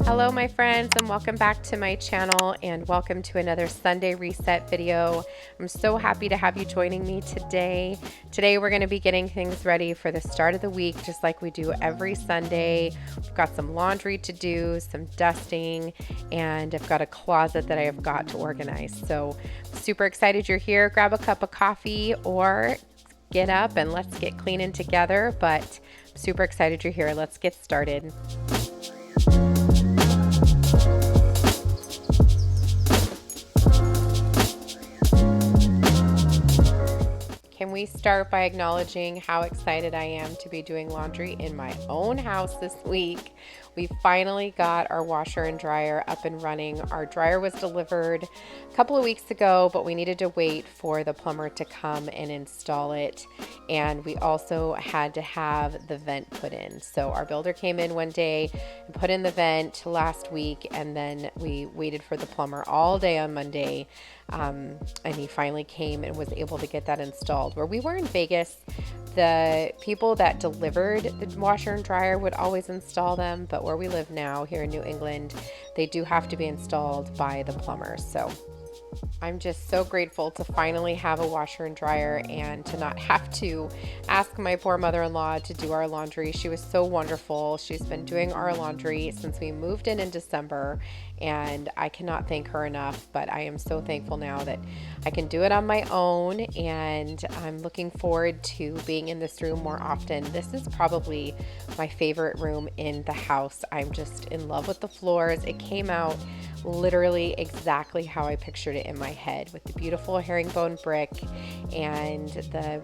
Hello my friends, and welcome back to my channel, and welcome to another Sunday reset video. I'm so happy to have you joining me today. Today we're going to be getting things ready for the start of the week, just like we do every Sunday. We've got some laundry to do, some dusting, and I've got a closet that I have got to organize. So super excited you're here. Grab a cup of coffee or get up and let's get cleaning together, but I'm super excited you're here. Let's get started. Can we start by acknowledging how excited I am to be doing laundry in my own house this week? We finally got our washer and dryer up and running. Our dryer was delivered a couple of weeks ago, but we needed to wait for the plumber to come and install it. And we also had to have the vent put in. So our builder came in one day and put in the vent last week, and then we waited for the plumber all day on Monday. And he finally came and was able to get that installed. Where we were in Vegas, the people that delivered the washer and dryer would always install them, but where we live now here in New England, they do have to be installed by the plumbers. So I'm just so grateful to finally have a washer and dryer and to not have to ask my poor mother-in-law to do our laundry. She was so wonderful. She's been doing our laundry since we moved in December, and I cannot thank her enough, but I am so thankful now that I can do it on my own, and I'm looking forward to being in this room more often. This is probably my favorite room in the house. I'm just in love with the floors. It came out literally exactly how I pictured it in my head, with the beautiful herringbone brick and the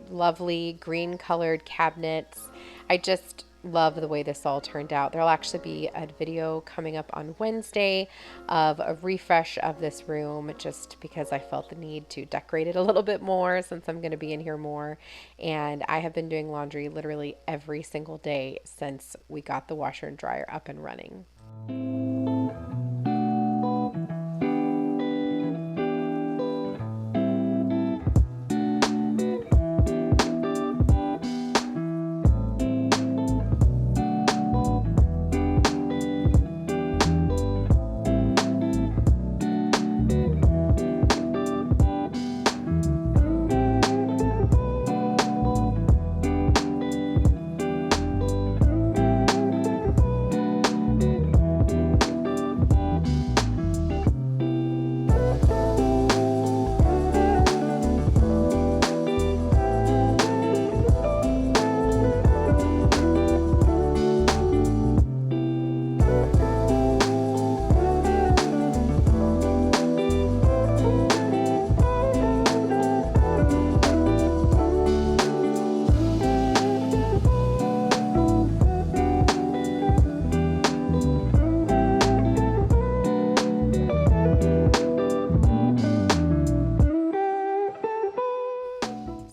lovely green colored cabinets. I just love the way this all turned out. There'll actually be a video coming up on Wednesday of a refresh of this room, just because I felt the need to decorate it a little bit more since I'm going to be in here more. And I have been doing laundry literally every single day since we got the washer and dryer up and running.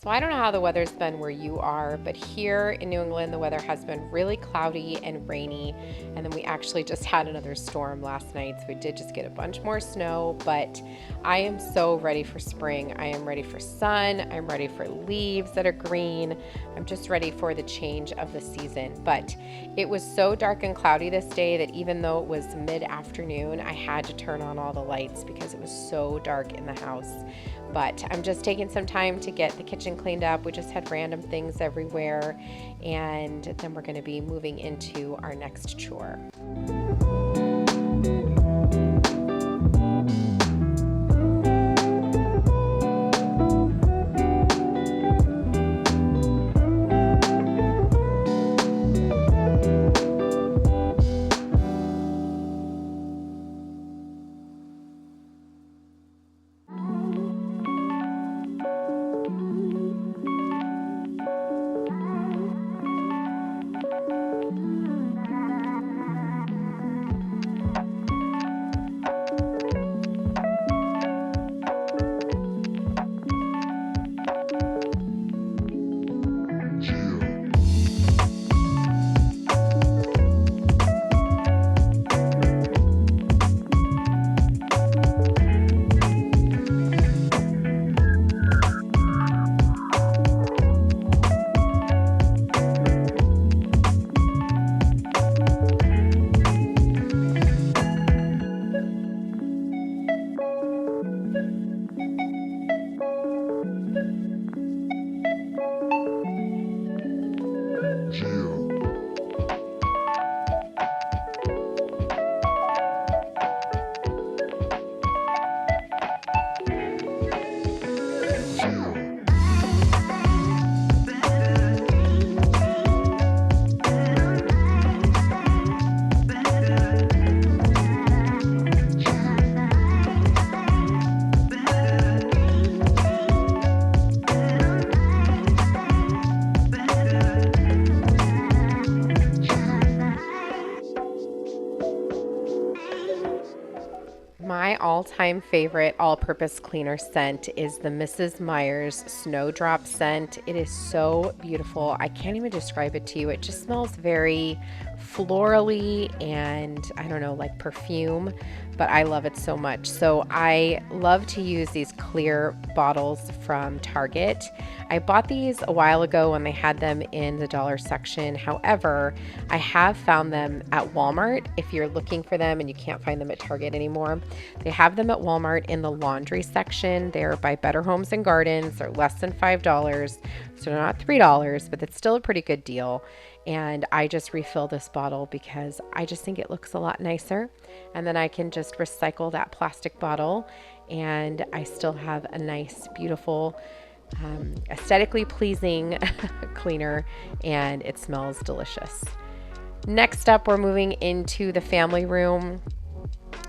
So I don't know how the weather's been where you are, but here in New England, the weather has been really cloudy and rainy. And then we actually just had another storm last night. So we did just get a bunch more snow, but I am so ready for spring. I am ready for sun. I'm ready for leaves that are green. I'm just ready for the change of the season. But it was so dark and cloudy this day that even though it was mid-afternoon, I had to turn on all the lights because it was so dark in the house. But I'm just taking some time to get the kitchen cleaned up. We just had random things everywhere, and then we're going to be moving into our next chore. My all-time favorite all-purpose cleaner scent is the Mrs. Meyer's Snowdrop scent. It is so beautiful. I can't even describe it to you. It just smells very florally and I don't know, like perfume, but I love it so much. So I love to use these clear bottles from Target. I bought these a while ago when they had them in the dollar section. However, I have found them at Walmart. If you're looking for them and you can't find them at Target anymore, they have them at Walmart in the laundry section. They're by Better Homes and Gardens. They're less than $5, so they're not $3, but it's still a pretty good deal. And I just refill this bottle because I just think it looks a lot nicer. And then I can just recycle that plastic bottle and I still have a nice, beautiful, aesthetically pleasing cleaner, and it smells delicious. Next up, we're moving into the family room.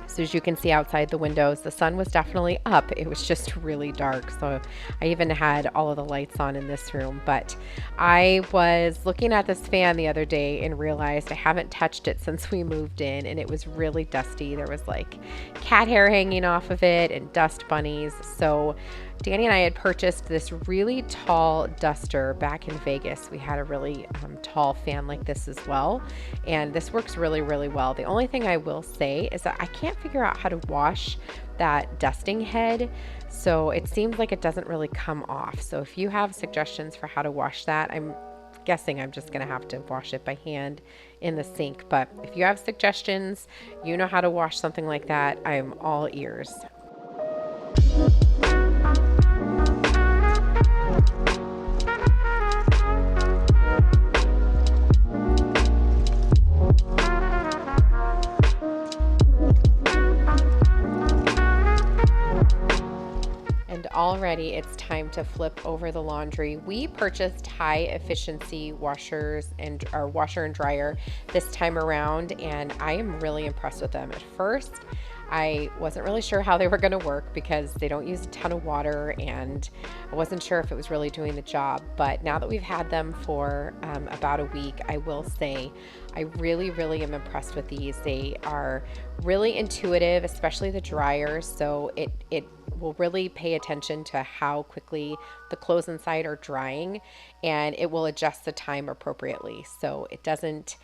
So as you can see outside the windows, the sun was definitely up. It was just really dark. So I even had all of the lights on in this room. But I was looking at this fan the other day and realized I haven't touched it since we moved in, and it was really dusty. There was like cat hair hanging off of it and dust bunnies. So Danny and I had purchased this really tall duster back in Vegas. We had a really tall fan like this as well, and this works really, really well. The only thing I will say is that I can't figure out how to wash that dusting head, so it seems like it doesn't really come off. So if you have suggestions for how to wash that, I'm guessing I'm just gonna have to wash it by hand in the sink. But if you have suggestions, you know how to wash something like that, I'm all ears. Already it's time to flip over the laundry. We purchased high efficiency washers and our washer and dryer this time around, and I am really impressed with them. At first, I wasn't really sure how they were going to work because they don't use a ton of water, and I wasn't sure if it was really doing the job. But now that we've had them for about a week, I will say I really, really am impressed with these. They are really intuitive, especially the dryer. So it will really pay attention to how quickly the clothes inside are drying, and it will adjust the time appropriately. So it doesn't,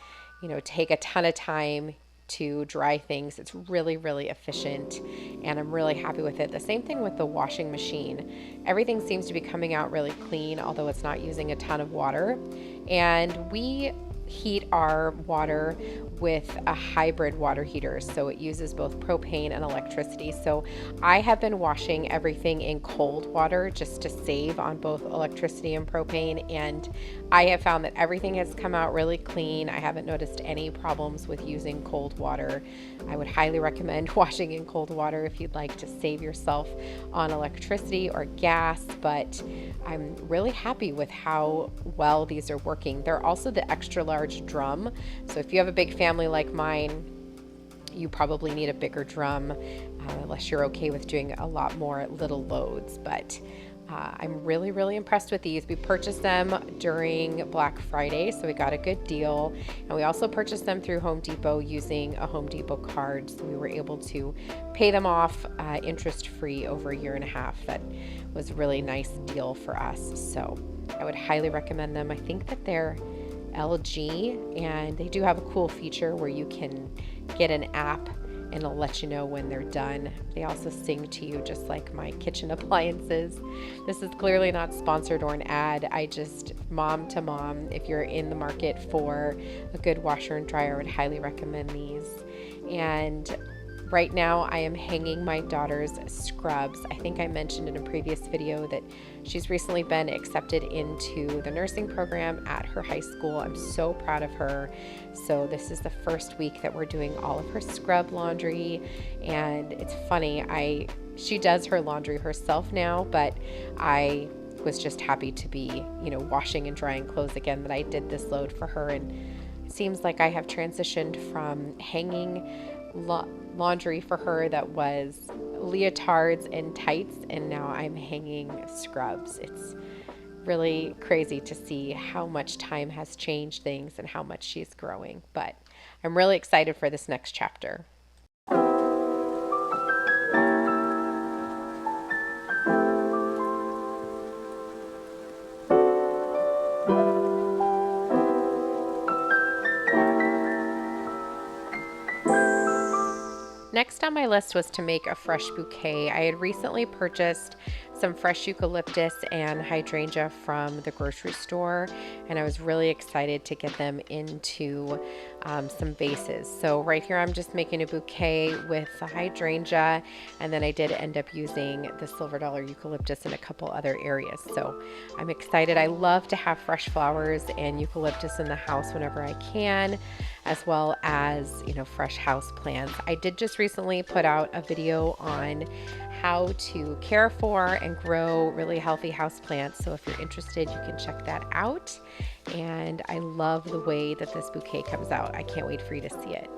take a ton of time to dry things. It's really, really efficient, and I'm really happy with it. The same thing with the washing machine. Everything seems to be coming out really clean, although it's not using a ton of water. And we heat our water with a hybrid water heater, so it uses both propane and electricity. So I have been washing everything in cold water just to save on both electricity and propane, and I have found that everything has come out really clean. I haven't noticed any problems with using cold water. I would highly recommend washing in cold water if you'd like to save yourself on electricity or gas, but I'm really happy with how well these are working. They're also the extra large drum, so if you have a big family like mine, you probably need a bigger drum, unless you're okay with doing a lot more little loads. But I'm really, really impressed with these. We purchased them during Black Friday, so we got a good deal. And we also purchased them through Home Depot using a Home Depot card, so we were able to pay them off interest-free over a year and a half. That was a really nice deal for us. So I would highly recommend them. I think that they're LG, and they do have a cool feature where you can get an app and it'll let you know when they're done. They also sing to you just like my kitchen appliances. This is clearly not sponsored or an ad. I just, mom to mom, if you're in the market for a good washer and dryer, I would highly recommend these. And right now I am hanging my daughter's scrubs. I think I mentioned in a previous video that she's recently been accepted into the nursing program at her high school. I'm so proud of her. So this is the first week that we're doing all of her scrub laundry, and it's funny, she does her laundry herself now, but I was just happy to be, washing and drying clothes again, that I did this load for her. And it seems like I have transitioned from hanging laundry for her that was leotards and tights, and now I'm hanging scrubs. It's really crazy to see how much time has changed things and how much she's growing, but I'm really excited for this next chapter. Next on my list was to make a fresh bouquet. I had recently purchased some fresh eucalyptus and hydrangea from the grocery store, and I was really excited to get them into some vases. So right here I'm just making a bouquet with the hydrangea, and then I did end up using the silver dollar eucalyptus in a couple other areas. So I'm excited. I love to have fresh flowers and eucalyptus in the house whenever I can, as well as, fresh house plants. I did just recently put out a video on how to care for and grow really healthy house plants. So if you're interested, you can check that out. And I love the way that this bouquet comes out. I can't wait for you to see it.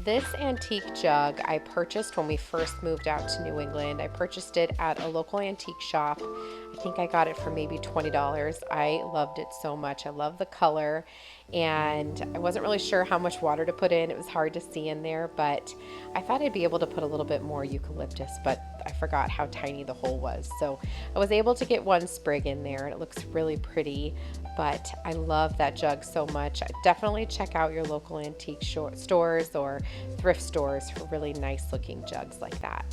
This antique jug I purchased when we first moved out to New England. I purchased it at a local antique shop. I think I got it for maybe $20. I loved it so much. I love the color, and I wasn't really sure how much water to put in. It was hard to see in there, but I thought I'd be able to put a little bit more eucalyptus, but I forgot how tiny the hole was. So I was able to get one sprig in there, and it looks really pretty, but I love that jug so much. Definitely check out your local antique stores or thrift stores for really nice looking jugs like that.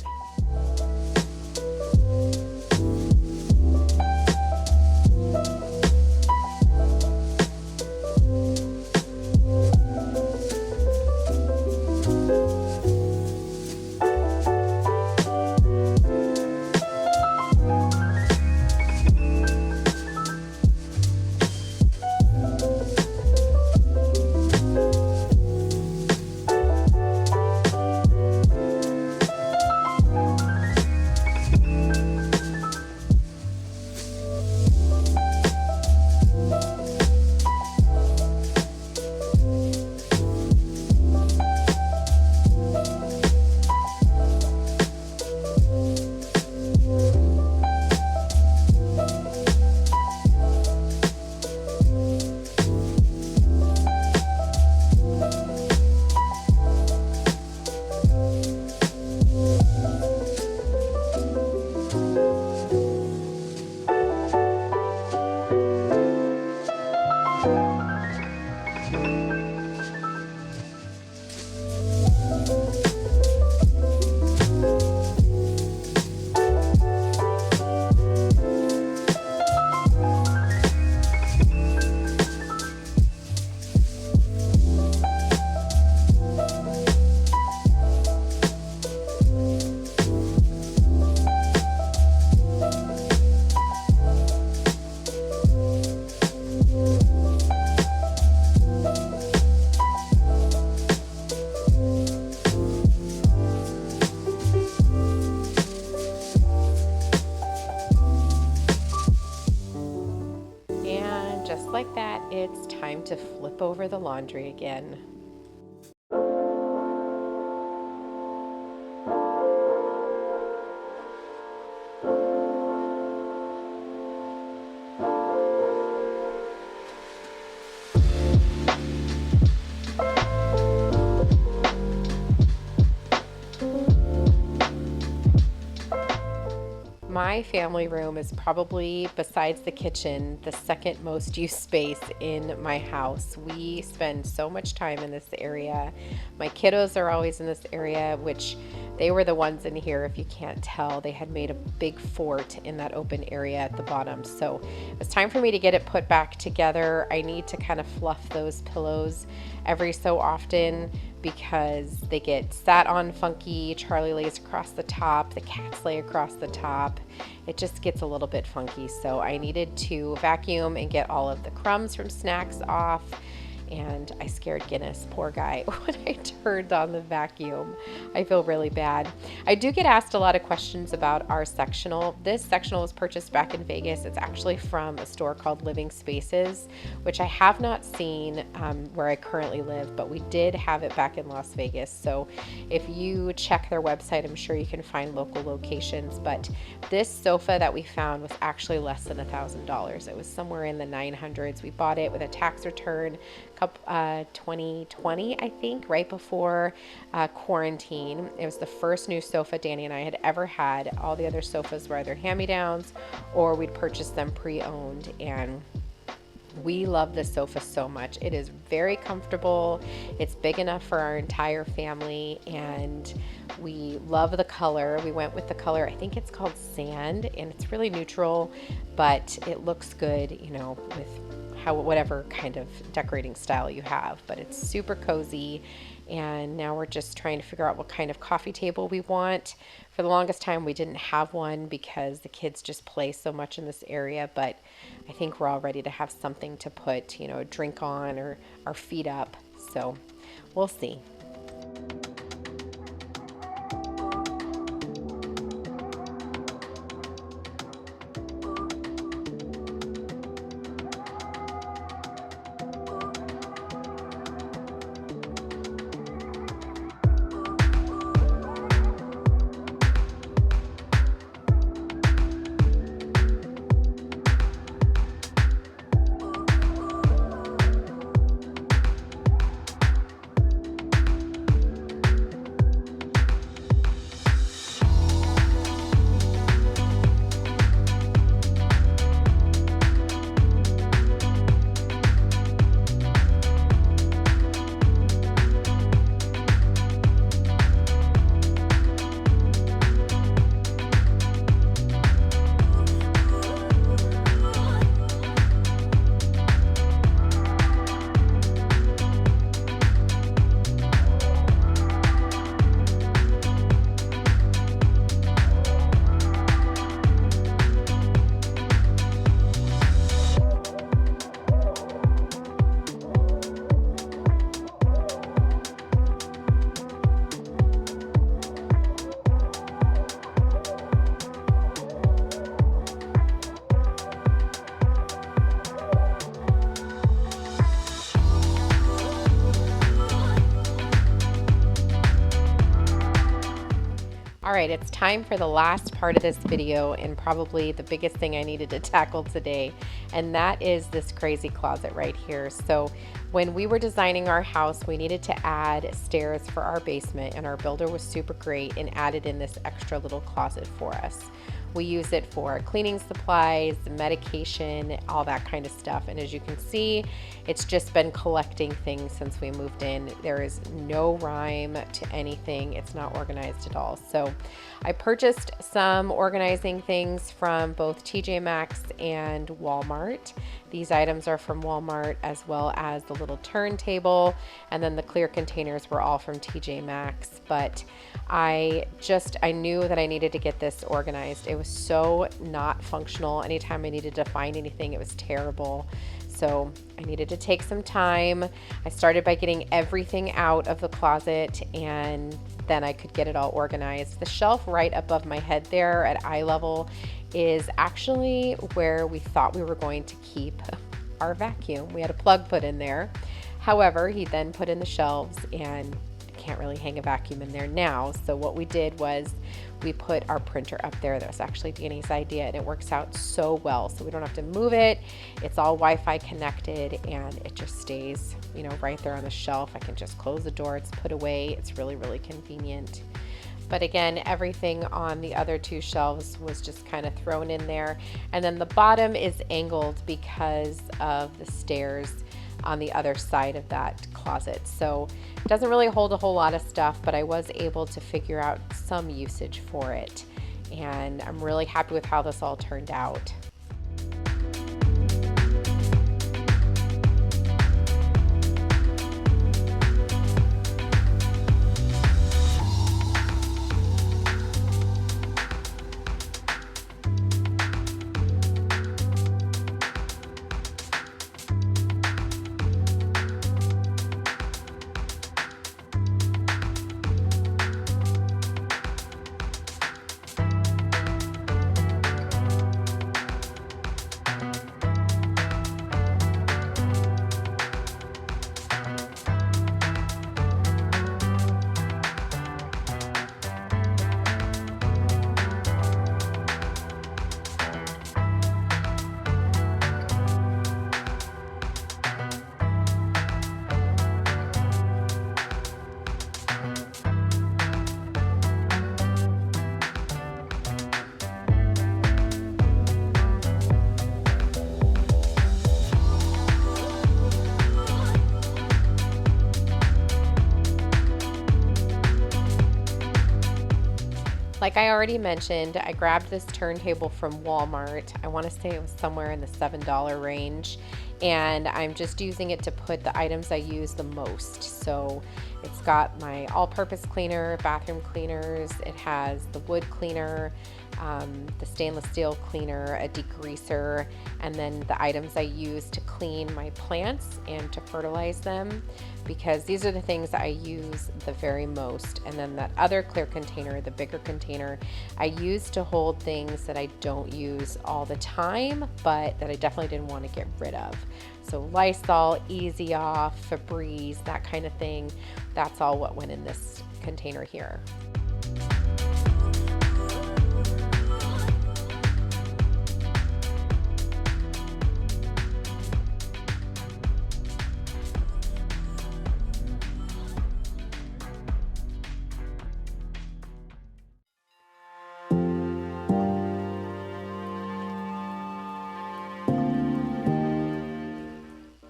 Like that, it's time to flip over the laundry again. my family room is probably, besides the kitchen, the second most used space in my house. We spend so much time in this area. My kiddos are always in this area, which they were the ones in here, if you can't tell. They had made a big fort in that open area at the bottom. So it's time for me to get it put back together. I need to kind of fluff those pillows every so often because they get sat on funky. Charlie lays across the top, the cats lay across the top. It just gets a little bit funky. So I needed to vacuum and get all of the crumbs from snacks off. And I scared Guinness, poor guy, when I turned on the vacuum. I feel really bad. I do get asked a lot of questions about our sectional. This sectional was purchased back in Vegas. It's actually from a store called Living Spaces, which I have not seen where I currently live, but we did have it back in Las Vegas. So if you check their website, I'm sure you can find local locations. But this sofa that we found was actually less than $1,000. It was somewhere in the 900s. We bought it with a tax return 2020, I think, right before quarantine. It was the first new sofa Danny and I had ever had. All the other sofas were either hand-me-downs or we'd purchased them pre-owned, and we love this sofa so much. It is very comfortable. It's big enough for our entire family, and we love the color. We went with the color, I think it's called sand, and it's really neutral, but it looks good, you know, with whatever kind of decorating style you have. But it's super cozy, and now we're just trying to figure out what kind of coffee table we want. For the longest time we didn't have one because the kids just play so much in this area, but I think we're all ready to have something to put, you know, a drink on or our feet up. So we'll see. All right, it's time for the last part of this video, and probably the biggest thing I needed to tackle today, and that is this crazy closet right here. So when we were designing our house, we needed to add stairs for our basement, and our builder was super great and added in this extra little closet for us. We use it for cleaning supplies, medication, all that kind of stuff. And as you can see, it's just been collecting things since we moved in. There is no rhyme to anything. It's not organized at all. So I purchased some organizing things from both TJ Maxx and Walmart. These items are from Walmart, as well as the little turntable, and then the clear containers were all from TJ Maxx. But I knew that I needed to get this organized. It was so not functional. Anytime I needed to find anything, it was terrible. So I needed to take some time. I started by getting everything out of the closet, and then I could get it all organized. The shelf right above my head there at eye level is actually where we thought we were going to keep our vacuum. We had a plug put in there. However, he then put in the shelves, and can't really hang a vacuum in there now. So what we did was we put our printer up there. That was actually Danny's idea, and it works out so well. So we don't have to move it. It's all Wi-Fi connected, and it just stays, you know, right there on the shelf. I can just close the door. It's put away. It's really, really convenient. But again, everything on the other two shelves was just kind of thrown in there. And then the bottom is angled because of the stairs on the other side of that closet. So it doesn't really hold a whole lot of stuff, but I was able to figure out some usage for it. And I'm really happy with how this all turned out. Like I already mentioned, I grabbed this turntable from Walmart. I want to say it was somewhere in the $7 range, and I'm just using it to put the items I use the most. So it's got my all-purpose cleaner, bathroom cleaners, it has the wood cleaner, the stainless steel cleaner, a degreaser, and then the items I use to clean my plants and to fertilize them, because these are the things I use the very most. And then that other clear container, the bigger container, I use to hold things that I don't use all the time, but that I definitely didn't want to get rid of. So Lysol, Easy Off, Febreze, that kind of thing, that's all what went in this container here.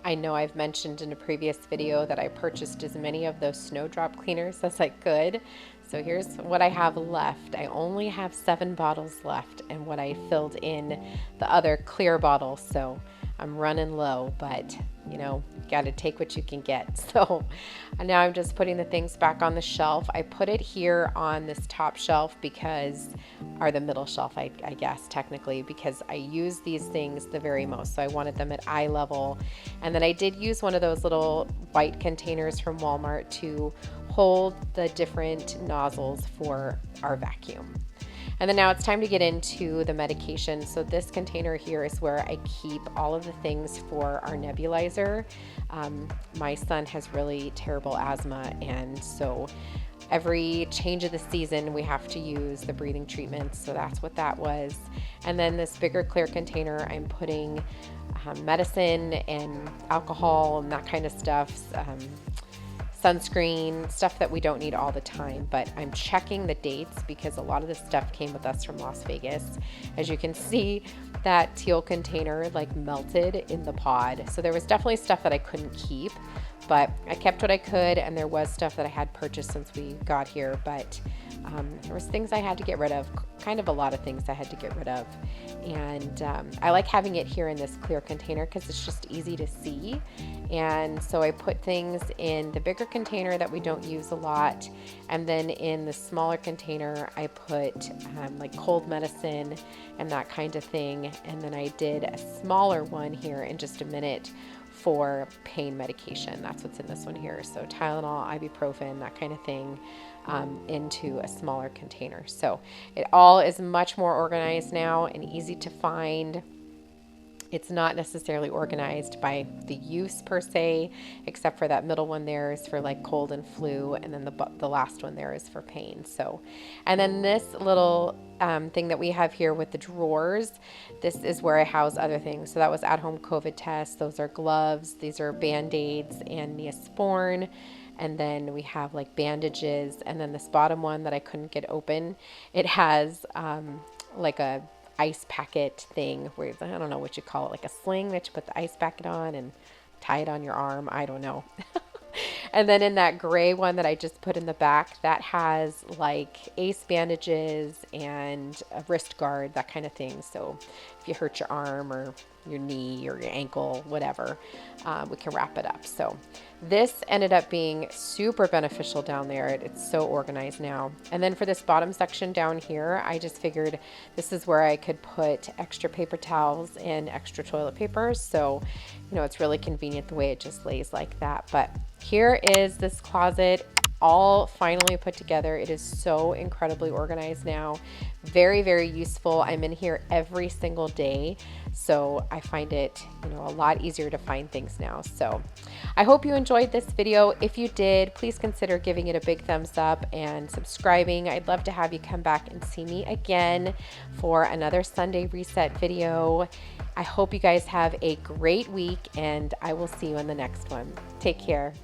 I know I've mentioned in a previous video that I purchased as many of those snowdrop cleaners as I could. So here's what I have left. I only have 7 bottles left, and what I filled in the other clear bottles. So I'm running low, but you know, got to take what you can get. So now I'm just putting the things back on the shelf. I put it here on this top shelf because, or the middle shelf, I guess technically, because I use these things the very most. So I wanted them at eye level. And then I did use one of those little white containers from Walmart to hold the different nozzles for our vacuum. And then now it's time to get into the medication. So this container here is where I keep all of the things for our nebulizer. My son has really terrible asthma, and so every change of the season we have to use the breathing treatments. So that's what that was. And then this bigger clear container, I'm putting medicine and alcohol and that kind of stuff. Sunscreen, stuff that we don't need all the time, but I'm checking the dates because a lot of this stuff came with us from Las Vegas. As you can see, that teal container like melted in the pod. So there was definitely stuff that I couldn't keep, but I kept what I could, and there was stuff that I had purchased since we got here, but there was things I had to get rid of, kind of a lot of things I had to get rid of. And I like having it here in this clear container because it's just easy to see. And so I put things in the bigger container that we don't use a lot, and then in the smaller container I put like cold medicine and that kind of thing. And then I did a smaller one here in just a minute for pain medication. That's what's in this one here. So Tylenol, ibuprofen, that kind of thing, into a smaller container. So it all is much more organized now and easy to find. It's not necessarily organized by the use per se, except for that middle one there is for like cold and flu, and then the last one there is for pain. So, and then this little thing that we have here with the drawers, this is where I house other things. So that was at-home COVID tests. Those are gloves. These are Band-Aids and Neosporin. And then we have like bandages. And then this bottom one that I couldn't get open, it has like a ice packet thing where I don't know what you call it, like a sling that you put the ice packet on and tie it on your arm. I don't know. And then in that gray one that I just put in the back, that has like ace bandages and a wrist guard, that kind of thing. So if you hurt your arm or your knee or your ankle, whatever, we can wrap it up. So this ended up being super beneficial down there. It's so organized now. And then for this bottom section down here, I just figured this is where I could put extra paper towels and extra toilet paper. So, you know, it's really convenient the way it just lays like that. But here is this closet all finally put together. It is so incredibly organized now. Very, very useful. I'm in here every single day, so I find it, you know, a lot easier to find things now. So I hope you enjoyed this video. If you did, please consider giving it a big thumbs up and subscribing. I'd love to have you come back and see me again for another Sunday reset video. I hope you guys have a great week, and I will see you in the next one. Take care.